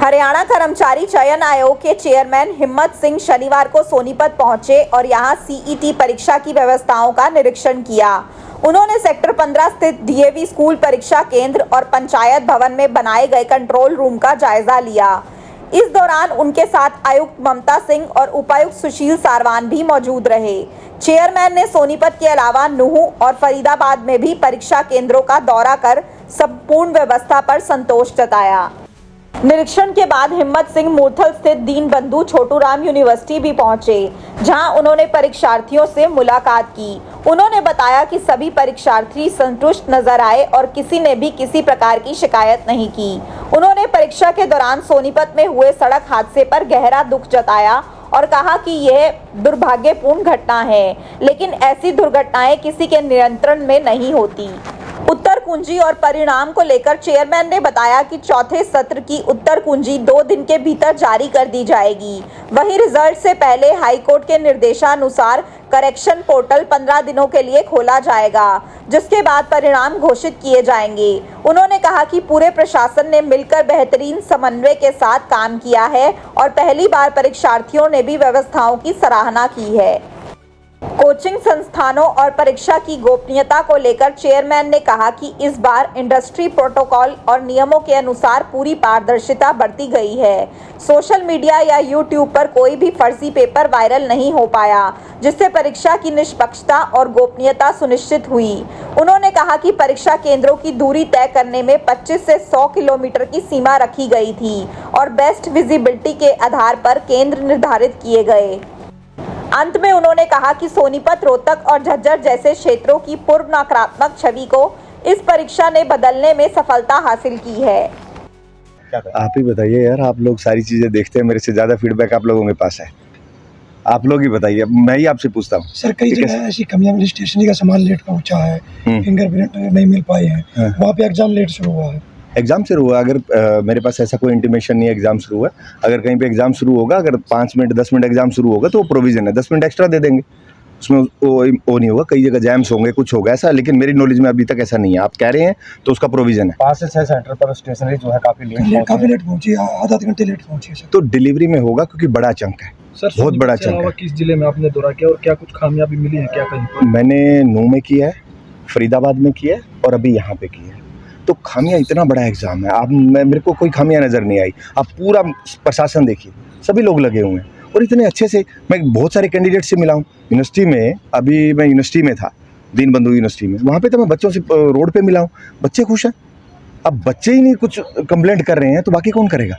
हरियाणा कर्मचारी चयन आयोग के चेयरमैन हिम्मत सिंह शनिवार को सोनीपत पहुंचे और यहां सीईटी परीक्षा की व्यवस्थाओं का निरीक्षण किया। उन्होंने सेक्टर 15 स्थित डीएवी स्कूल परीक्षा केंद्र और पंचायत भवन में बनाए गए कंट्रोल रूम का जायजा लिया। इस दौरान उनके साथ आयुक्त ममता सिंह और उपायुक्त सुशील सारवान भी मौजूद रहे। चेयरमैन ने सोनीपत के अलावा नूहू और फरीदाबाद में भी परीक्षा केंद्रों का दौरा कर संपूर्ण व्यवस्था पर संतोष जताया। निरीक्षण के बाद हिम्मत सिंह मूर्थल स्थित दीनबंधु छोटूराम यूनिवर्सिटी भी पहुंचे, जहां उन्होंने परीक्षार्थियों से मुलाकात की। उन्होंने बताया कि सभी परीक्षार्थी संतुष्ट नजर आए और किसी ने भी किसी प्रकार की शिकायत नहीं की। उन्होंने परीक्षा के दौरान सोनीपत में हुए सड़क हादसे पर गहरा दुख जताया और कहा कि यह दुर्भाग्यपूर्ण घटना है, लेकिन ऐसी दुर्घटनाएं किसी के नियंत्रण में नहीं होती। उत्तर कुंजी और परिणाम को लेकर चेयरमैन ने बताया कि चौथे सत्र की उत्तर कुंजी 2 दिन के भीतर जारी कर दी जाएगी। वहीं रिजल्ट से पहले हाईकोर्ट के निर्देशानुसार करेक्शन पोर्टल 15 दिनों के लिए खोला जाएगा, जिसके बाद परिणाम घोषित किए जाएंगे। उन्होंने कहा कि पूरे प्रशासन ने मिलकर बेहतरीन समन्वय के साथ काम किया है और पहली बार परीक्षार्थियों ने भी व्यवस्थाओं की सराहना की है। कोचिंग संस्थानों और परीक्षा की गोपनीयता को लेकर चेयरमैन ने कहा कि इस बार इंडस्ट्री प्रोटोकॉल और नियमों के अनुसार पूरी पारदर्शिता बरती गई है। सोशल मीडिया या यूट्यूब पर कोई भी फर्जी पेपर वायरल नहीं हो पाया, जिससे परीक्षा की निष्पक्षता और गोपनीयता सुनिश्चित हुई। उन्होंने कहा कि परीक्षा केंद्रों की दूरी तय करने में 25 से 100 किलोमीटर की सीमा रखी गई थी और बेस्ट विजिबिलिटी के आधार पर केंद्र निर्धारित किए गए। अंत में उन्होंने कहा कि सोनीपत, रोहतक और झज्जर जैसे क्षेत्रों की पूर्व नकारात्मक छवि को इस परीक्षा ने बदलने में सफलता हासिल की है। आप ही बताइए यार, आप लोग सारी चीजें देखते हैं, मेरे से ज्यादा फीडबैक आप लोगों के पास है। आप लोग ही बताइए, मैं ही आपसे पूछता हूँ। सर, कई जगह ऐसी कमियां मिली, स्टेशनरी का सामान लेट पहुंचा है, फिंगरप्रिंट नहीं मिल पाए हैं, वहाँ पे एग्जाम लेट शुरू हुआ है। एग्जाम शुरू हुआ, अगर मेरे पास ऐसा कोई इंटीमेशन नहीं है एग्जाम शुरू हुआ, अगर कहीं पे एग्जाम शुरू होगा, अगर 5 मिनट 10 मिनट एग्जाम शुरू होगा तो वो प्रोविजन है, 10 मिनट एक्स्ट्रा दे देंगे, उसमें वो नहीं होगा। कई जगह जैम्स होंगे, कुछ होगा ऐसा, लेकिन मेरी नॉलेज में अभी तक ऐसा नहीं है। आप कह रहे हैं तो उसका प्रोविजन है। 5 से 6 सेंटर पर स्टेशनरी जो है काफी लेट पहुंची, आधा घंटे लेट पहुंची है। तो डिलीवरी में होगा क्योंकि बड़ा चंक है, बहुत बड़ा चंक है। किस जिले में आपने दौरा किया और क्या कुछ खामियां भी मिली है क्या कहीं पर? मैंने नूह में किया है, फरीदाबाद में किया है और अभी यहाँ पे किया है। तो खामियां, इतना बड़ा एग्जाम है, आप मेरे को कोई खामियां नज़र नहीं आई। आप पूरा प्रशासन देखिए, सभी लोग लगे हुए हैं और इतने अच्छे से। मैं बहुत सारे कैंडिडेट से मिला हूँ यूनिवर्सिटी में। अभी मैं यूनिवर्सिटी में था, दीनबंधु यूनिवर्सिटी में, वहाँ पे तो मैं बच्चों से रोड पे मिला हूँ, बच्चे खुश हैं। अब बच्चे ही नहीं कुछ कंप्लेंट कर रहे हैं तो बाकी कौन करेगा?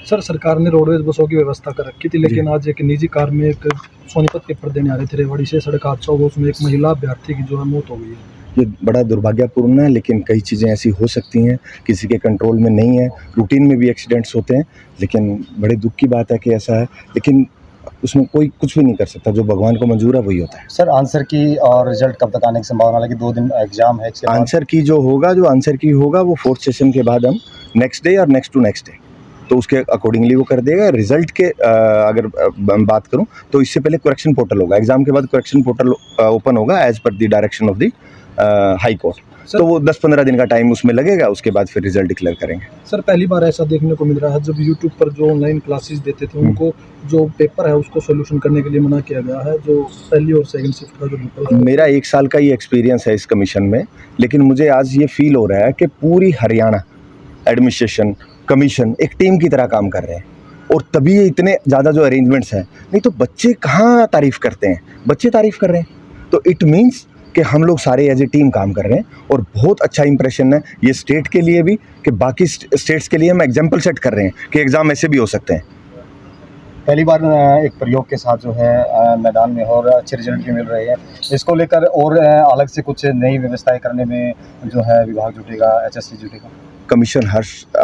सर, सरकार ने रोडवेज बसों की व्यवस्था कर रखी थी, लेकिन आज एक निजी कार में एक सोनीपत पेपर देने आ रहे थे, रेवाड़ी से सड़क हादसा हुआ, उसमें एक महिला अभ्यर्थी की जो है मौत हो गई है। ये बड़ा दुर्भाग्यपूर्ण है, लेकिन कई चीज़ें ऐसी हो सकती हैं, किसी के कंट्रोल में नहीं है। रूटीन में भी एक्सीडेंट्स होते हैं, लेकिन बड़े दुख की बात है कि ऐसा है, लेकिन उसमें कोई कुछ भी नहीं कर सकता। जो भगवान को मंजूर है वही होता है। सर, आंसर की और रिजल्ट कब तक आने की संभावना है? कि 2 दिन एग्जाम है। आंसर की जो आंसर की होगा वो 4th सेशन के बाद हम नेक्स्ट डे और नेक्स्ट टू नेक्स्ट डे, तो उसके अकॉर्डिंगली वो कर देगा। रिजल्ट के अगर बात करूं तो इससे पहले करेक्शन पोर्टल होगा, एग्जाम के बाद करेक्शन पोर्टल ओपन होगा as per the direction of the high court. तो वो 10-15 दिन का टाइम उसमें लगेगा, उसके बाद फिर रिजल्ट डिक्लेयर करेंगे। सर, पहली बार ऐसा देखने को मिल रहा है, जब यूट्यूब पर जो ऑनलाइन क्लासेस देते थे उनको जो पेपर है उसको सोल्यूशन करने के लिए मना किया गया है, जो पहली और सेकंड शिफ्ट का जो पेपर। मेरा 1 साल का ही एक्सपीरियंस है इस कमीशन में, लेकिन मुझे आज ये फील हो रहा है कि पूरी हरियाणा एडमिनिस्ट्रेशन कमीशन एक टीम की तरह काम कर रहे हैं, और तभी ये इतने ज़्यादा जो अरेंजमेंट्स हैं। नहीं तो बच्चे कहाँ तारीफ़ करते हैं, बच्चे तारीफ़ कर रहे हैं, तो इट मीन्स कि हम लोग सारे एज ए टीम काम कर रहे हैं और बहुत अच्छा इंप्रेशन है ये स्टेट के लिए भी, कि बाकी स्टेट्स के लिए हम एग्जाम्पल सेट कर रहे हैं कि एग्ज़ाम ऐसे भी हो सकते हैं। पहली बार एक प्रयोग के साथ जो है मैदान में और अच्छे रिजल्ट भी मिल रहे हैं। इसको लेकर और अलग से कुछ नई व्यवस्थाएं करने में जो है विभाग जुटेगा, एचएससी जुटेगा। कमीशन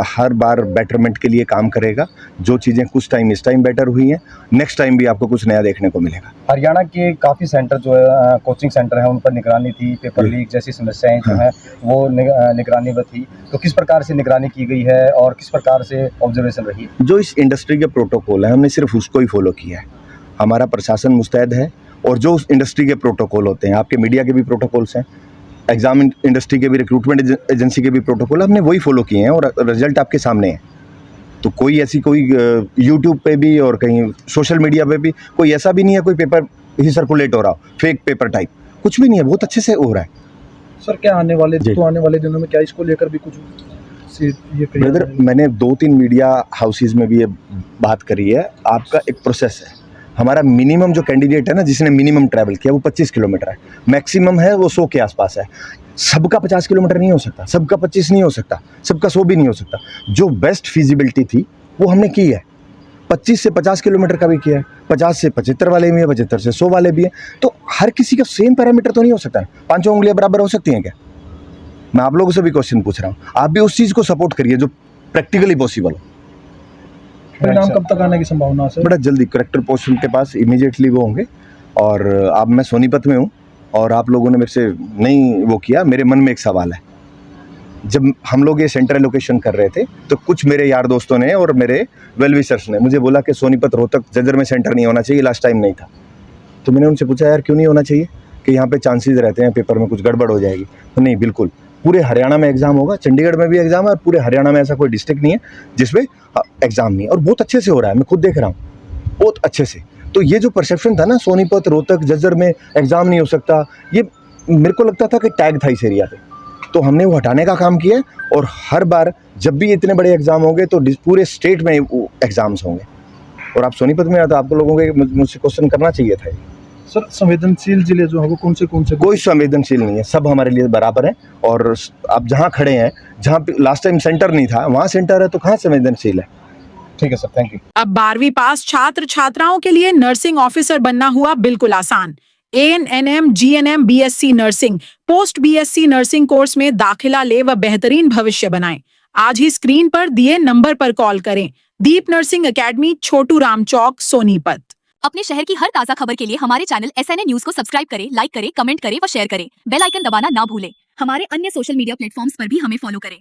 हर बार बेटरमेंट के लिए काम करेगा। जो चीज़ें कुछ टाइम इस टाइम बेटर हुई हैं, नेक्स्ट टाइम भी आपको कुछ नया देखने को मिलेगा। हरियाणा के काफ़ी सेंटर जो है कोचिंग सेंटर है, उन पर निगरानी थी, पेपर लीक जैसी समस्याएं जो है वो निगरानी में थी। तो किस प्रकार से निगरानी की गई है और किस प्रकार से ऑब्जर्वेशन रही? जो इस इंडस्ट्री के प्रोटोकॉल है, हमने सिर्फ उसको ही फॉलो किया है। हमारा प्रशासन मुस्तैद है, और जो उस इंडस्ट्री के प्रोटोकॉल होते हैं, आपके मीडिया के भी प्रोटोकॉल्स हैं, एग्जाम इंडस्ट्री के भी, रिक्रूटमेंट एजेंसी के भी प्रोटोकॉल, हमने वही फॉलो किए हैं और रिजल्ट आपके सामने है। तो कोई ऐसी कोई यूट्यूब पे भी और कहीं सोशल मीडिया पे भी कोई ऐसा भी नहीं है कोई पेपर ही सर्कुलेट हो रहा हो फेक पेपर टाइप, कुछ भी नहीं है, बहुत अच्छे से हो रहा है। सर क्या आने वाले जी। दिनों में क्या इसको लेकर भी कुछ ये ब्रदर मैंने 2-3 मीडिया हाउसेज में भी ये बात करी है। आपका एक प्रोसेस है, हमारा मिनिमम जो कैंडिडेट है ना जिसने मिनिमम ट्रैवल किया वो 25 किलोमीटर है, मैक्सिमम है वो 100 के आसपास है। सबका 50 किलोमीटर नहीं हो सकता, सबका 25 नहीं हो सकता, सबका 100 भी नहीं हो सकता। जो बेस्ट फिजिबिलिटी थी वो हमने की है, 25 से 50 किलोमीटर का भी किया है, 50 से 75 वाले भी है, 75 से 100 वाले भी हैं। तो हर किसी का सेम पैरामीटर तो नहीं हो सकता, पांचों उंगलियां बराबर हो सकती हैं क्या? मैं आप लोगों से भी क्वेश्चन पूछ रहा हूँ, आप भी उस चीज़ को सपोर्ट करिए जो प्रैक्टिकली पॉसिबल हो। परिणाम कब तक आने की संभावना है सर? बड़ा जल्दी कलेक्टर पोस्ट के पास इमीडिएटली वो होंगे। और अब मैं सोनीपत में हूँ और आप लोगों ने मेरे से नहीं वो किया, मेरे मन में एक सवाल है। जब हम लोग ये सेंटर एलोकेशन कर रहे थे तो कुछ मेरे यार दोस्तों ने और मेरे वेल विशर्स ने मुझे बोला कि सोनीपत रोहतक जज्जर में सेंटर नहीं होना चाहिए, लास्ट टाइम नहीं था। तो मैंने उनसे पूछा यार क्यों नहीं होना चाहिए, कि यहाँ पे चांसेस रहते हैं पेपर में कुछ गड़बड़ हो जाएगी। तो नहीं, बिल्कुल पूरे हरियाणा में एग्ज़ाम होगा, चंडीगढ़ में भी एग्ज़ाम है और पूरे हरियाणा में ऐसा कोई डिस्ट्रिक्ट नहीं है जिसमें एग्ज़ाम नहीं है, और बहुत अच्छे से हो रहा है, मैं खुद देख रहा हूँ बहुत अच्छे से। तो ये जो परसेप्शन था ना सोनीपत रोहतक जज्जर में एग्ज़ाम नहीं हो सकता, ये मेरे को लगता था कि टैग था इस एरिया पे, तो हमने वो हटाने का काम किया। और हर बार जब भी इतने बड़े एग्ज़ाम होंगे तो पूरे स्टेट में एग्ज़ाम्स होंगे। और आप सोनीपत में आए तो आपको लोगों के मुझसे क्वेश्चन करना चाहिए था। सर संवेदनशील जिले जो है वो कौन से कोई संवेदनशील नहीं है, सब हमारे लिए बराबर हैं। और आप जहाँ खड़े हैं, जहाँ पे लास्ट टाइम सेंटर नहीं था वहाँ सेंटर है, तो कहाँ संवेदनशील है? ठीक है सर, थैंक यू। अब 12वीं पास छात्र छात्राओं के लिए नर्सिंग ऑफिसर बनना हुआ बिल्कुल आसान। ANNM GNM BSc nursing post BSc nursing course में दाखिला ले व बेहतरीन भविष्य बनाएं। आज ही स्क्रीन पर दिए नंबर पर कॉल करें। दीप नर्सिंग एकेडमी, छोटू राम चौक, सोनीपत। अपने शहर की हर ताजा खबर के लिए हमारे चैनल SNA न्यूज को सब्सक्राइब करें, लाइक करें, कमेंट करें व शेयर करें। बेल आइकन दबाना ना भूलें। हमारे अन्य सोशल मीडिया प्लेटफॉर्म्स पर भी हमें फॉलो करें।